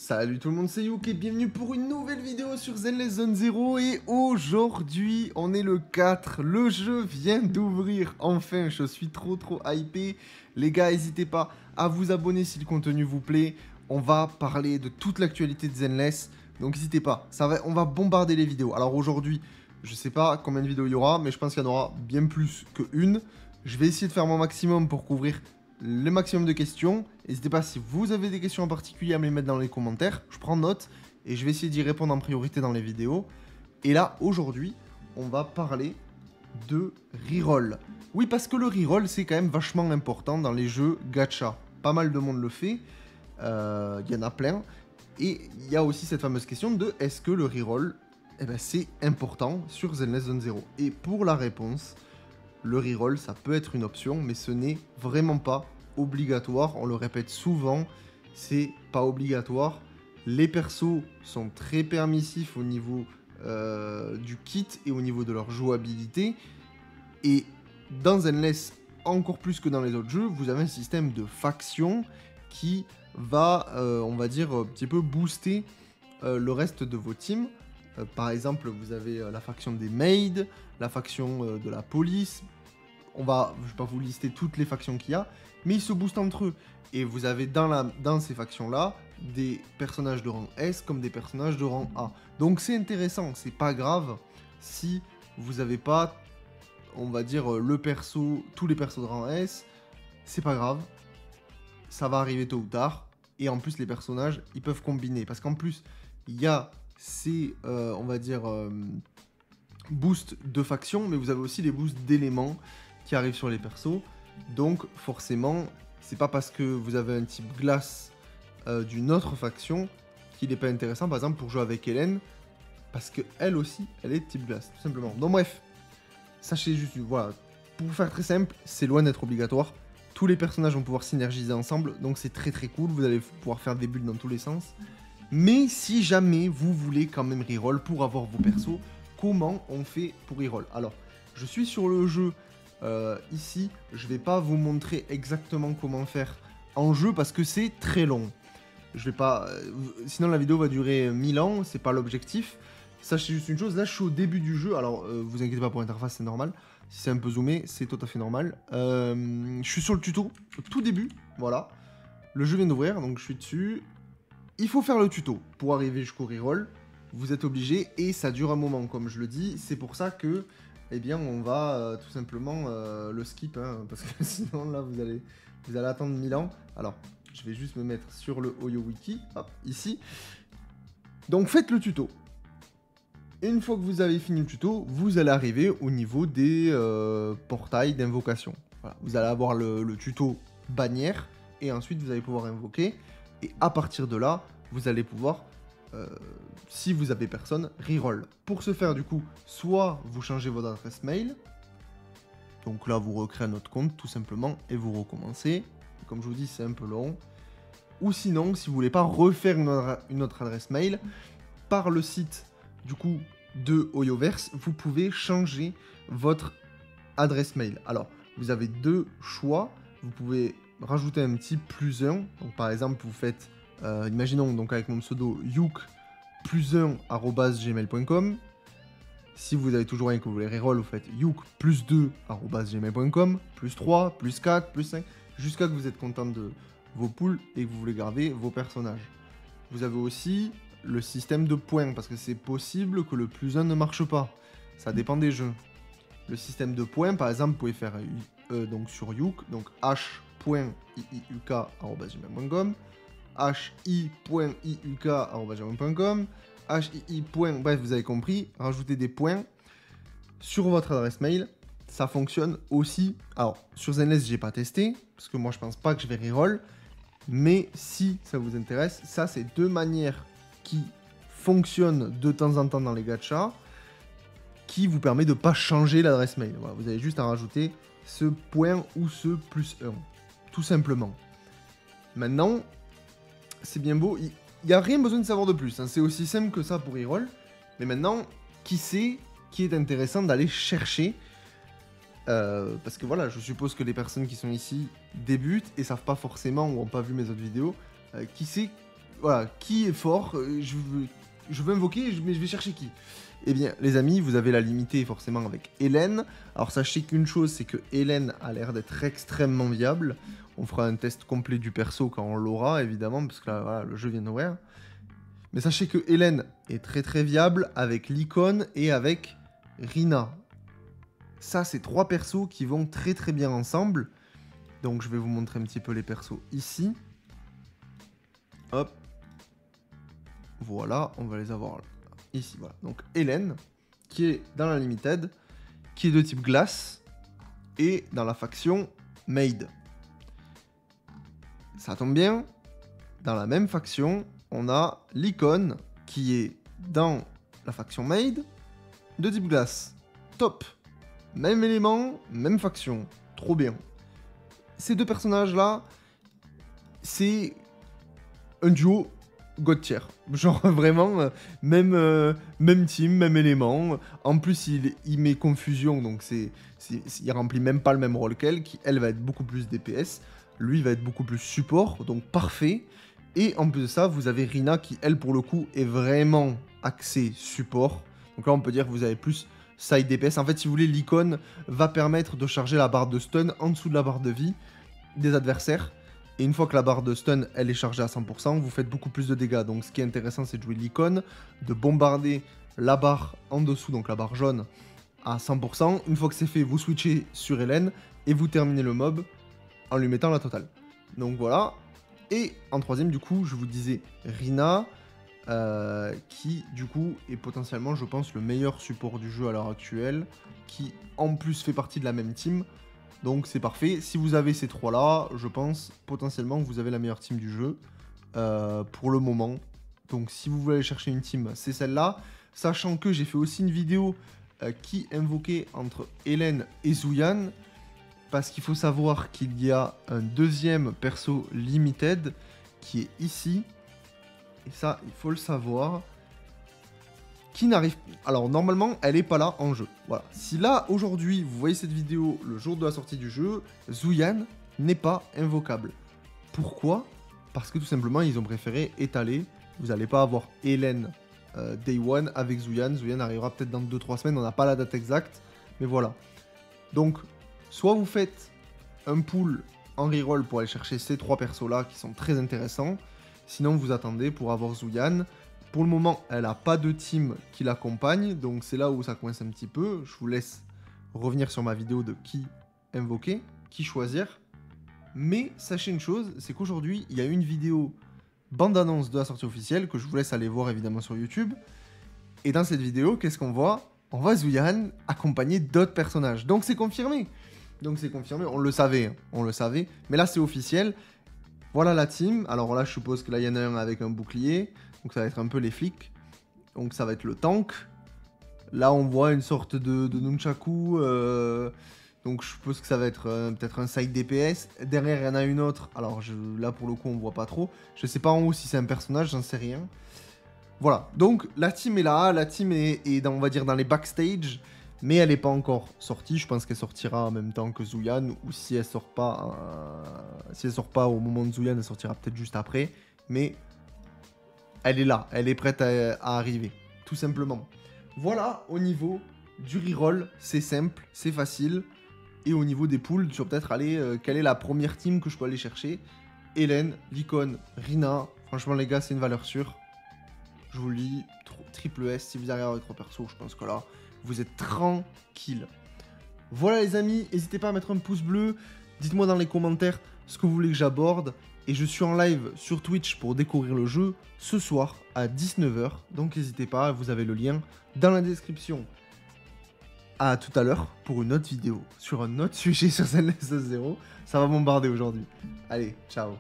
Salut tout le monde, c'est Youk et bienvenue pour une nouvelle vidéo sur Zenless Zone Zero. Et aujourd'hui, on est le 4, le jeu vient d'ouvrir, enfin, je suis trop hypé. Les gars, n'hésitez pas à vous abonner si le contenu vous plaît. On va parler de toute l'actualité de Zenless, donc n'hésitez pas, on va bombarder les vidéos. Alors aujourd'hui, je sais pas combien de vidéos il y aura, mais je pense qu'il y en aura bien plus qu'une. Je vais essayer de faire mon maximum pour couvrir le maximum de questions. N'hésitez pas si vous avez des questions en particulier à me les mettre dans les commentaires. Je prends note et je vais essayer d'y répondre en priorité dans les vidéos. Et là, aujourd'hui, on va parler de reroll. Oui, parce que le reroll, c'est quand même vachement important dans les jeux gacha. Pas mal de monde le fait. Il y en a plein. Et il y a aussi cette fameuse question de est-ce que le reroll, eh ben, c'est important sur Zenless Zone Zero? Et pour la réponse, le reroll, ça peut être une option, mais ce n'est vraiment pas obligatoire. On le répète souvent, c'est pas obligatoire. Les persos sont très permissifs au niveau du kit et au niveau de leur jouabilité. Et dans Zenless, encore plus que dans les autres jeux, vous avez un système de faction qui va, on va dire, un petit peu booster le reste de vos teams. Par exemple, vous avez la faction des maids, la faction de la police. Je ne vais pas vous lister toutes les factions qu'il y a, mais ils se boostent entre eux. Et vous avez dans ces factions-là des personnages de rang S comme des personnages de rang A. Donc c'est intéressant, c'est pas grave si vous n'avez pas, on va dire, tous les persos de rang S. C'est pas grave, ça va arriver tôt ou tard. Et en plus, les personnages, ils peuvent combiner. Parce qu'en plus, il y a ces, on va dire, boosts de factions, mais vous avez aussi les boosts d'éléments qui arrivent sur les persos. Donc, forcément, c'est pas parce que vous avez un type glace d'une autre faction qu'il n'est pas intéressant, par exemple, pour jouer avec Hélène, parce que elle aussi, elle est de type glace, tout simplement. Donc, bref, sachez juste, voilà, pour faire très simple, c'est loin d'être obligatoire. Tous les personnages vont pouvoir synergiser ensemble, donc c'est très cool. Vous allez pouvoir faire des bulles dans tous les sens. Mais si jamais vous voulez quand même reroll pour avoir vos persos, comment on fait pour reroll? Alors, je suis sur le jeu ici. Je vais pas vous montrer exactement comment faire en jeu parce que c'est très long. Je vais pas. Sinon, la vidéo va durer 1000 ans. C'est pas l'objectif. Sachez juste une chose. Là, je suis au début du jeu. Alors, vous inquiétez pas pour l'interface, c'est normal. Si c'est un peu zoomé, c'est tout à fait normal. Je suis sur le tuto, au tout début. Voilà. Le jeu vient d'ouvrir, donc je suis dessus. Il faut faire le tuto pour arriver jusqu'au reroll. Vous êtes obligé et ça dure un moment, comme je le dis. C'est pour ça que, eh bien, on va tout simplement le skip, hein, parce que sinon, là, vous allez attendre 1000 ans. Alors, je vais juste me mettre sur le OyoWiki, hop, ici. Donc, faites le tuto. Et une fois que vous avez fini le tuto, vous allez arriver au niveau des portails d'invocation. Voilà. Vous allez avoir le tuto bannière, et ensuite, vous allez pouvoir invoquer. Et à partir de là, vous allez pouvoir, si vous avez personne, reroll. Pour ce faire, du coup, soit vous changez votre adresse mail. Donc là, vous recréez un autre compte, tout simplement, et vous recommencez. Comme je vous dis, c'est un peu long. Ou sinon, si vous voulez pas refaire une autre adresse mail, par le site, du coup, de Oyoverse, vous pouvez changer votre adresse mail. Alors, vous avez deux choix. Vous pouvez rajouter un petit +1. Donc par exemple, vous faites, imaginons donc avec mon pseudo youk +1@gmail.com. Si vous avez toujours rien que vous voulez reroll, vous faites youk +2@gmail.com, +3, +4, +5, jusqu'à que vous êtes content de vos poules et que vous voulez garder vos personnages. Vous avez aussi le système de points, parce que c'est possible que le +1 ne marche pas. Ça dépend des jeux. Le système de points, par exemple, vous pouvez faire donc sur youk, donc h.iiuk@gmail.com, hi.iuk@gmail.com, hi. Bref, vous avez compris, rajouter des points sur votre adresse mail, ça fonctionne aussi. Alors, sur Zenless, j'ai pas testé, parce que moi, je pense pas que je vais reroll, mais si ça vous intéresse, ça, c'est deux manières qui fonctionnent de temps en temps dans les gachas, qui vous permet de ne pas changer l'adresse mail. Voilà, vous avez juste à rajouter ce point ou ce +1, tout simplement. Maintenant, c'est bien beau, il n'y a rien besoin de savoir de plus, hein. C'est aussi simple que ça pour reroll. Mais maintenant, qui sait qui est intéressant d'aller chercher parce que voilà, je suppose que les personnes qui sont ici débutent et savent pas forcément ou n'ont pas vu mes autres vidéos. Qui sait voilà, qui est fort, je veux invoquer, mais je vais chercher qui. Eh bien, les amis, vous avez la limitée forcément avec Hélène. Alors, sachez qu'une chose, c'est que Hélène a l'air d'être extrêmement viable. On fera un test complet du perso quand on l'aura, évidemment, parce que là, voilà, le jeu vient d'ouvrir. Mais sachez que Hélène est très très viable avec l'icône et avec Rina. Ça, c'est 3 persos qui vont très très bien ensemble. Donc, je vais vous montrer un petit peu les persos ici. Hop. Voilà, on va les avoir ici. Voilà. Donc, Hélène, qui est dans la Limited, qui est de type glace, et dans la faction Maid. Ça tombe bien, dans la même faction, on a l'icône, qui est dans la faction Maid, de type glace. Top. Même élément, même faction. Trop bien. Ces 2 personnages-là, c'est un duo God tier. Genre vraiment, même team, même élément. En plus, il met confusion, donc il remplit même pas le même rôle qu'elle, qui elle va être beaucoup plus DPS. Lui va être beaucoup plus support, donc parfait. Et en plus de ça, vous avez Rina qui, elle, pour le coup, est vraiment axée support. Donc là, on peut dire que vous avez plus side DPS. En fait, si vous voulez, l'icône va permettre de charger la barre de stun en dessous de la barre de vie des adversaires. Et une fois que la barre de stun, elle est chargée à 100%, vous faites beaucoup plus de dégâts. Donc ce qui est intéressant, c'est de jouer l'icône, de bombarder la barre en dessous, donc la barre jaune, à 100%. Une fois que c'est fait, vous switchez sur Hélène et vous terminez le mob en lui mettant la totale. Donc voilà. Et en troisième, du coup, je vous disais Rina, qui, du coup, est potentiellement, je pense, le meilleur support du jeu à l'heure actuelle, qui, en plus, fait partie de la même team. Donc c'est parfait. Si vous avez ces 3-là, je pense, potentiellement, que vous avez la meilleure team du jeu, pour le moment. Donc si vous voulez aller chercher une team, c'est celle-là. Sachant que j'ai fait aussi une vidéo qui invoquait entre Hélène et Zuyane. Parce qu'il faut savoir qu'il y a un deuxième perso limited qui est ici. Et ça, il faut le savoir. Qui n'arrive... Alors, normalement, elle n'est pas là en jeu. Voilà. Si là, aujourd'hui, vous voyez cette vidéo le jour de la sortie du jeu, Zuyane n'est pas invocable. Pourquoi? Parce que tout simplement, ils ont préféré étaler. Vous n'allez pas avoir Hélène Day One avec Zuyane. Zuyane arrivera peut-être dans 2-3 semaines. On n'a pas la date exacte. Mais voilà. Donc... soit vous faites un pool en reroll pour aller chercher ces 3 persos-là qui sont très intéressants. Sinon, vous attendez pour avoir Zuyane. Pour le moment, elle n'a pas de team qui l'accompagne. Donc, c'est là où ça coince un petit peu. Je vous laisse revenir sur ma vidéo de qui invoquer, qui choisir. Mais sachez une chose, c'est qu'aujourd'hui, il y a une vidéo bande-annonce de la sortie officielle que je vous laisse aller voir évidemment sur YouTube. Et dans cette vidéo, qu'est-ce qu'on voit? On voit Zuyane accompagner d'autres personnages. Donc, c'est confirmé. Donc c'est confirmé, on le savait, hein. On le savait, mais là c'est officiel. Voilà la team, alors là je suppose que là il y en a un avec un bouclier, donc ça va être un peu les flics, donc ça va être le tank. Là on voit une sorte de nunchaku, donc je suppose que ça va être peut-être un side DPS. Derrière il y en a une autre, alors là pour le coup on voit pas trop, je sais pas en haut si c'est un personnage, j'en sais rien. Voilà, donc la team est là, la team est dans, on va dire, dans les backstage. Mais elle n'est pas encore sortie, je pense qu'elle sortira en même temps que Zuyane, ou si elle sort pas au moment de Zuyane, elle sortira peut-être juste après, mais elle est là, elle est prête à arriver, tout simplement. Voilà, au niveau du reroll, c'est simple, c'est facile, et au niveau des pools, sur peut-être aller, quelle est la première team que je peux aller chercher? Hélène, l'icône, Rina, franchement les gars, c'est une valeur sûre. Je vous le dis, triple S, si vous arrivez avec 3 persos, je pense que là... vous êtes tranquille. Voilà les amis, n'hésitez pas à mettre un pouce bleu. Dites-moi dans les commentaires ce que vous voulez que j'aborde. Et je suis en live sur Twitch pour découvrir le jeu ce soir à 19 h. Donc n'hésitez pas, vous avez le lien dans la description. À tout à l'heure pour une autre vidéo sur un autre sujet sur Zenless 0. Ça va bombarder aujourd'hui. Allez, ciao.